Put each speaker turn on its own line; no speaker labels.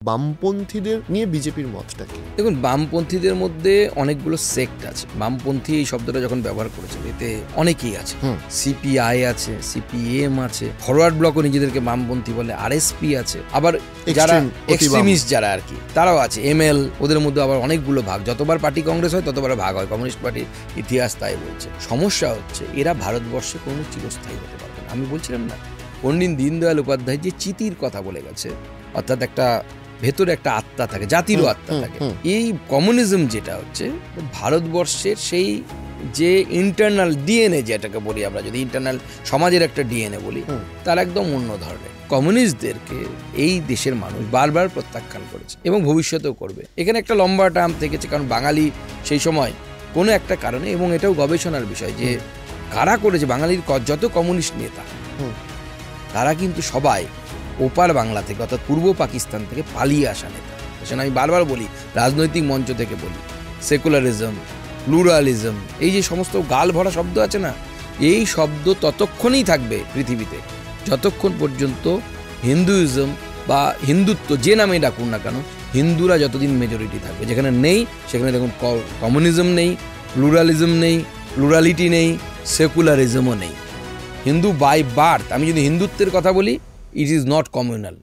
বামপন্থীদের নিয়ে বিজেপির মতটা কি?
দেখুন, বামপন্থীদের মধ্যে অনেকগুলো সেক্ট আছে। বামপন্থী এই শব্দটা যখন ব্যবহার করেছে এতে অনেকেই আছে। সিপিআই আছে, সিপিএম আছে, ফরওয়ার্ড ব্লকও নিজেদেরকে বামপন্থী বলে, আরএসপি আছে, আবার যারা এক্সট্রিমিস্ট যারা আর কি তারাও আছে, এমএল। ওদের মধ্যে আবার অনেকগুলো ভাগ। যতবার পার্টি কংগ্রেস হয় ততবার ভাগ হয়। কমিউনিস্ট পার্টির ইতিহাস তাই বলছে। সমস্যা হচ্ছে এরা ভারতবর্ষে কোনো চিরস্থায়ী হতে পারবে না। আমি বলছিলাম না, পণ্ডিত দীনদয়াল উপাধ্যায় যে চিতির কথা বলে গেছে, অর্থাৎ একটা ভেতরে একটা আত্মা থাকে, জাতিরও আত্মা থাকে। এই কমিউনিজম যেটা হচ্ছে ভারতবর্ষের সেই যে ইন্টারনাল ডিএনএ, যেটাকে বলি আমরা, যদি ইন্টারনাল সমাজের একটা ডিএনএ বলি, তার একদম অন্য ধরনের। কমিউনিস্টদেরকে এই দেশের মানুষ বারবার প্রত্যাখ্যান করেছে এবং ভবিষ্যতেও করবে। এখানে একটা লম্বা টার্ম থেকেছে, কারণ বাঙালি সেই সময় কোনো একটা কারণে, এবং এটাও গবেষণার বিষয় যে কারা করেছে, বাঙালির যত কমিউনিস্ট নেতা তারা কিন্তু সবাই ওপার বাংলা থেকে, অর্থাৎ পূর্ব পাকিস্তান থেকে পালিয়ে আসা নেতা। সেটা আমি বারবার বলি, রাজনৈতিক মঞ্চ থেকে বলি, সেকুলারিজম, প্লুরালিজম, এই যে সমস্ত গাল ভরা শব্দ আছে না, এই শব্দ ততক্ষণই থাকবে পৃথিবীতে যতক্ষণ পর্যন্ত হিন্দুইজম বা হিন্দুত্ব যে নামে ডাকুন না কেন, হিন্দুরা যতদিন মেজরিটি থাকবে। যেখানে নেই সেখানে দেখুন কমিউনিজম নেই, প্লুরালিজম নেই, প্লুরালিটি নেই, সেকুলারিজমও নেই। হিন্দু বাই বার্থ, আমি যদি হিন্দুত্বের কথা বলি, ইট ইজ নট কমিউনাল।